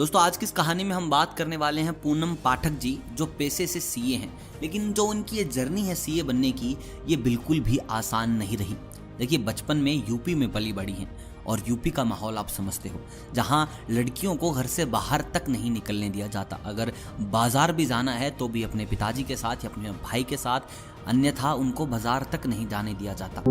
दोस्तों आज की इस कहानी में हम बात करने वाले हैं पूनम पाठक जी, जो पेशे से सीए हैं, लेकिन जो उनकी ये जर्नी है सीए बनने की, ये बिल्कुल भी आसान नहीं रही। देखिए, बचपन में यूपी में पली बड़ी हैं और यूपी का माहौल आप समझते हो, जहाँ लड़कियों को घर से बाहर तक नहीं निकलने दिया जाता। अगर बाजार भी जाना है तो भी अपने पिताजी के साथ या अपने भाई के साथ, अन्यथा उनको बाजार तक नहीं जाने दिया जाता।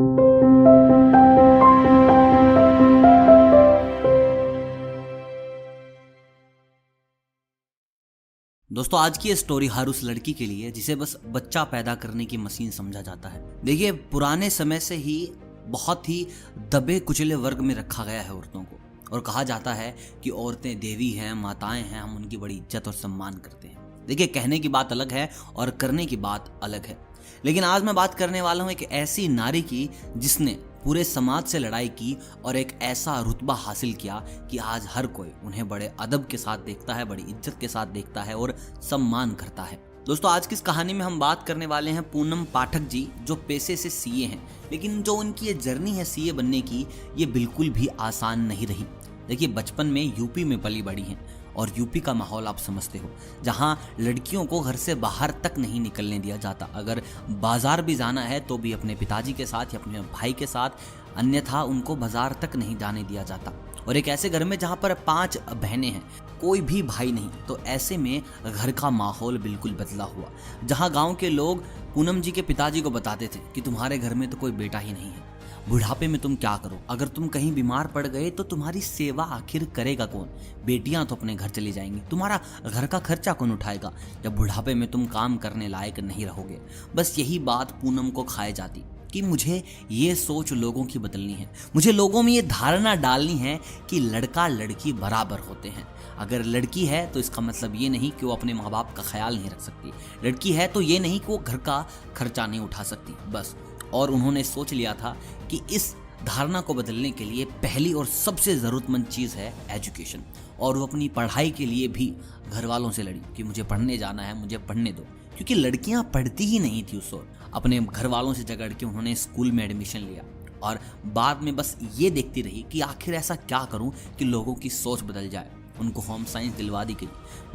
दोस्तों आज की ये स्टोरी हर उस लड़की के लिए जिसे बस बच्चा पैदा करने की मशीन समझा जाता है। देखिए, पुराने समय से ही बहुत ही दबे कुचले वर्ग में रखा गया है औरतों को, और कहा जाता है कि औरतें देवी हैं, माताएं हैं, हम उनकी बड़ी इज्जत और सम्मान करते हैं। देखिए, कहने की बात अलग है और करने की बात अलग है। लेकिन आज मैं बात करने वाला हूं एक ऐसी नारी की जिसने पूरे समाज से लड़ाई की और एक ऐसा रुतबा हासिल किया कि आज हर कोई उन्हें बड़े अदब के साथ देखता है, बड़ी इज्जत के साथ देखता है और सम्मान करता है। दोस्तों आज की इस कहानी में हम बात करने वाले हैं पूनम पाठक जी, जो पेशे से सीए हैं, लेकिन जो उनकी ये जर्नी है सीए बनने की, ये बिल्कुल भी आसान नहीं रही। देखिए, बचपन में यूपी में पली बड़ी हैं और यूपी का माहौल आप समझते हो, जहाँ लड़कियों को घर से बाहर तक नहीं निकलने दिया जाता। अगर बाजार भी जाना है तो भी अपने पिताजी के साथ या अपने भाई के साथ, अन्यथा उनको बाजार तक नहीं जाने दिया जाता। और एक ऐसे घर में जहाँ पर 5 बहनें हैं, कोई भी भाई नहीं, तो ऐसे में घर का माहौल बिल्कुल बदला हुआ। जहाँ गाँव के लोग पूनम जी के पिताजी को बताते थे कि तुम्हारे घर में तो कोई बेटा ही नहीं है, बुढ़ापे में तुम क्या करो, अगर तुम कहीं बीमार पड़ गए तो तुम्हारी सेवा आखिर करेगा कौन, बेटियां तो अपने घर चली जाएंगी, तुम्हारा घर का खर्चा कौन उठाएगा जब बुढ़ापे में तुम काम करने लायक नहीं रहोगे। बस यही बात पूनम को खाए जाती कि मुझे ये सोच लोगों की बदलनी है, मुझे लोगों में ये धारणा डालनी है कि लड़का लड़की बराबर होते हैं। अगर लड़की है तो इसका मतलब ये नहीं कि वो अपने माँ बाप का ख्याल नहीं रख सकती, लड़की है तो ये नहीं कि वो घर का खर्चा नहीं उठा सकती, बस। और उन्होंने सोच लिया था कि इस धारणा को बदलने के लिए पहली और सबसे ज़रूरतमंद चीज़ है एजुकेशन। और वो अपनी पढ़ाई के लिए भी घर वालों से लड़ी कि मुझे पढ़ने जाना है, मुझे पढ़ने दो, क्योंकि लड़कियां पढ़ती ही नहीं थी उस वक्त। अपने घर वालों से झगड़ के उन्होंने स्कूल में एडमिशन लिया और बाद में बस ये देखती रही कि आखिर ऐसा क्या करूं कि लोगों की सोच बदल जाए। उनको होम साइंस दिलवा दी गई।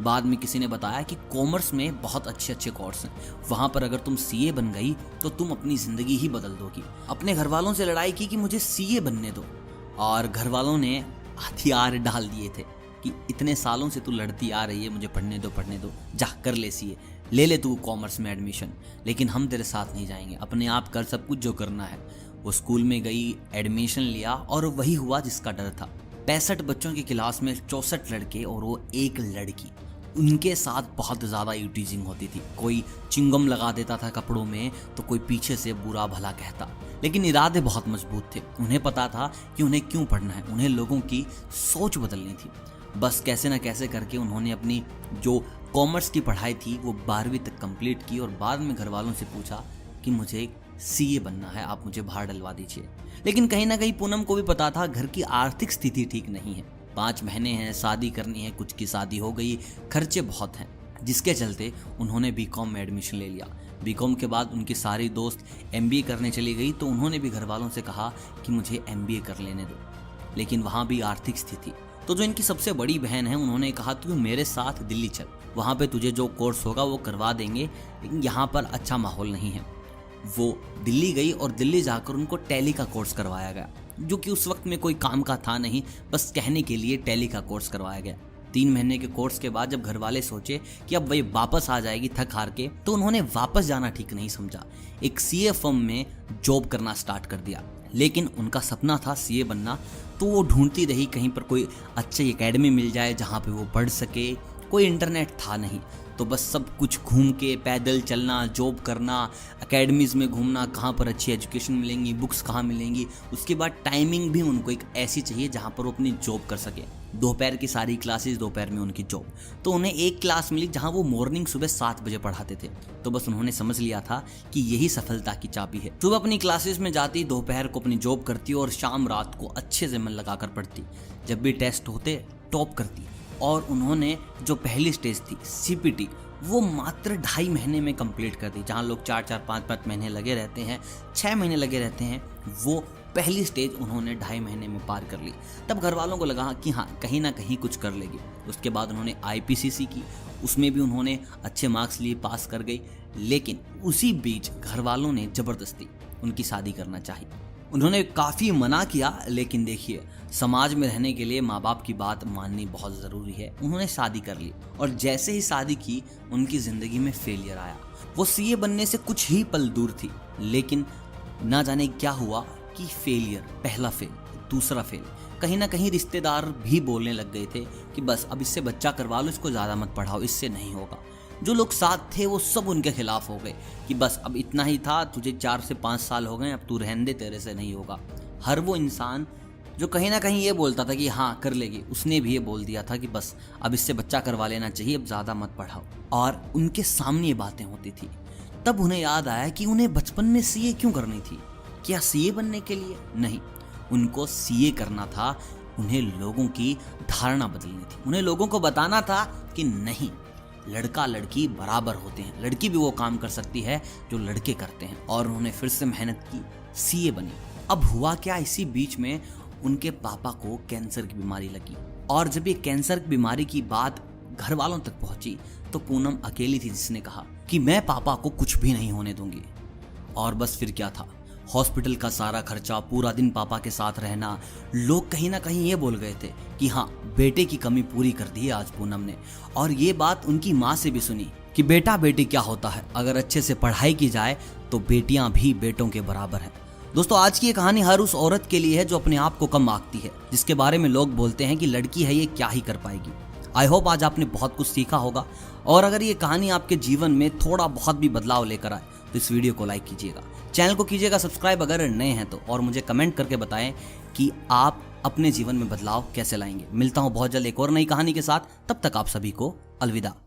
बाद में किसी ने बताया कि कॉमर्स में बहुत अच्छे अच्छे कोर्स हैं, वहाँ पर अगर तुम सीए बन गई तो तुम अपनी ज़िंदगी ही बदल दोगी। अपने घर वालों से लड़ाई की कि मुझे सीए बनने दो, और घर वालों ने हथियार डाल दिए थे कि इतने सालों से तू लड़ती आ रही है, मुझे पढ़ने दो, जा कर ले सीए, ले ले तू कॉमर्स में एडमिशन, लेकिन हम तेरे साथ नहीं जाएंगे, अपने आप कर सब कुछ जो करना है। वो स्कूल में गई, एडमिशन लिया, और वही हुआ जिसका डर था। 65 बच्चों की क्लास में 64 लड़के और वो एक लड़की। उनके साथ बहुत ज़्यादा यूटीजिंग होती थी। कोई चिंगम लगा देता था कपड़ों में तो कोई पीछे से बुरा भला कहता, लेकिन इरादे बहुत मजबूत थे। उन्हें पता था कि उन्हें क्यों पढ़ना है, उन्हें लोगों की सोच बदलनी थी। बस कैसे ना कैसे करके उन्होंने अपनी जो कॉमर्स की पढ़ाई थी वो 12वीं तक कंप्लीट की, और बाद में घर वालों से पूछा कि मुझे सीए बनना है, आप मुझे बाहर डलवा दीजिए। लेकिन कहीं ना कहीं पूनम को भी पता था घर की आर्थिक स्थिति ठीक नहीं है, 5 महीने हैं, शादी करनी है, कुछ की शादी हो गई, खर्चे बहुत हैं, जिसके चलते उन्होंने बीकॉम में एडमिशन ले लिया। बीकॉम के बाद उनकी सारी दोस्त एमबीए करने चली गई, तो उन्होंने भी घर वालों से कहा कि मुझे एमबीए कर लेने दो, लेकिन वहाँ भी आर्थिक स्थिति। तो जो इनकी सबसे बड़ी बहन है, उन्होंने कहा तू मेरे साथ दिल्ली चल, वहाँ पे तुझे जो कोर्स होगा वो करवा देंगे, लेकिन यहाँ पर अच्छा माहौल नहीं है। वो दिल्ली गई और दिल्ली जाकर उनको टैली का कोर्स करवाया गया, जो कि उस वक्त में कोई काम का था नहीं, बस कहने के लिए टैली का कोर्स करवाया गया। 3 महीने के कोर्स के बाद जब घर वाले सोचे कि अब वही वापस आ जाएगी थक हार के, तो उन्होंने वापस जाना ठीक नहीं समझा, एक सीए फर्म में जॉब करना स्टार्ट कर दिया। लेकिन उनका सपना था सीए बनना, तो वो ढूंढती रही कहीं पर कोई अच्छी एकेडमी मिल जाए जहाँ पे वो पढ़ सके। कोई इंटरनेट था नहीं, तो बस सब कुछ घूम के, पैदल चलना, जॉब करना, एकेडमीज़ में घूमना, कहाँ पर अच्छी एजुकेशन मिलेंगी, बुक्स कहाँ मिलेंगी। उसके बाद टाइमिंग भी उनको एक ऐसी चाहिए जहाँ पर वो अपनी जॉब कर सके। दोपहर की सारी क्लासेस, दोपहर में उनकी जॉब। तो उन्हें एक क्लास मिली जहाँ वो मॉर्निंग सुबह 7 बजे पढ़ाते थे, तो बस उन्होंने समझ लिया था कि यही सफलता की चाबी है। सुबह अपनी क्लासेस में जाती, दोपहर को अपनी जॉब करती और शाम रात को अच्छे से मन लगाकर पढ़ती। जब भी टेस्ट होते टॉप करती। और उन्होंने जो पहली स्टेज थी सीपीटी, वो मात्र 2.5 महीने में कंप्लीट कर दी। जहाँ लोग 4-4, 5-5 महीने लगे रहते हैं, 6 महीने लगे रहते हैं, वो पहली स्टेज उन्होंने 2.5 महीने में पार कर ली। तब घर वालों को लगा कि हाँ कहीं ना कहीं कुछ कर लेगी। उसके बाद उन्होंने IPCC की, उसमें भी उन्होंने अच्छे मार्क्स लिए, पास कर गई। लेकिन उसी बीच घर वालों ने ज़बरदस्ती उनकी शादी करना चाही। उन्होंने काफ़ी मना किया, लेकिन देखिए समाज में रहने के लिए माँ बाप की बात माननी बहुत ज़रूरी है। उन्होंने शादी कर ली और जैसे ही शादी की उनकी ज़िंदगी में फेलियर आया। वो CA बनने से कुछ ही पल दूर थी, लेकिन ना जाने क्या हुआ कि फेलियर, पहला फेल, दूसरा फेल। कहीं ना कहीं रिश्तेदार भी बोलने लग गए थे कि बस अब इससे बच्चा करवा लो, इसको ज़्यादा मत पढ़ाओ, इससे नहीं होगा। जो लोग साथ थे वो सब उनके खिलाफ हो गए कि बस अब इतना ही था, तुझे 4 से 5 साल हो गए, अब तू रहने दे, तेरे से नहीं होगा। हर वो इंसान जो कहीं ना कहीं ये बोलता था कि हाँ कर लेगी, उसने भी ये बोल दिया था कि बस अब इससे बच्चा करवा लेना चाहिए, अब ज़्यादा मत पढ़ाओ। और उनके सामने ये बातें होती थी। तब उन्हें याद आया कि उन्हें बचपन में CA क्यों करनी थी। क्या CA बनने के लिए? नहीं, उनको CA करना था, उन्हें लोगों की धारणा बदलनी थी। उन्हें लोगों को बताना था कि नहीं, लड़का लड़की बराबर होते हैं, लड़की भी वो काम कर सकती है जो लड़के करते हैं। और उन्होंने फिर से मेहनत की, CA बनी। अब हुआ क्या, इसी बीच में उनके पापा को कैंसर की बीमारी लगी। और जब ये कैंसर की बीमारी की बात घर वालों तक पहुंची तो पूनम अकेली थी जिसने कहा कि मैं पापा को कुछ भी नहीं होने दूंगी। और बस फिर क्या था, हॉस्पिटल का सारा खर्चा, पूरा दिन पापा के साथ रहना। लोग कहीं ना कहीं ये बोल गए थे कि हाँ बेटे की कमी पूरी कर दी है आज पूनम ने। और ये बात उनकी माँ से भी सुनी कि बेटा बेटी क्या होता है, अगर अच्छे से पढ़ाई की जाए तो बेटियां भी बेटों के बराबर हैं। दोस्तों आज की ये कहानी हर उस औरत के लिए है जो अपने आप को कम आंकती है, जिसके बारे में लोग बोलते हैं कि लड़की है ये क्या ही कर पाएगी। आई होप आज आपने बहुत कुछ सीखा होगा। और अगर ये कहानी आपके जीवन में थोड़ा बहुत भी बदलाव लेकर आए तो इस वीडियो को लाइक कीजिएगा, चैनल को कीजिएगा सब्सक्राइब अगर नए हैं तो, और मुझे कमेंट करके बताएं कि आप अपने जीवन में बदलाव कैसे लाएंगे। मिलता हूं बहुत जल्द एक और नई कहानी के साथ, तब तक आप सभी को अलविदा।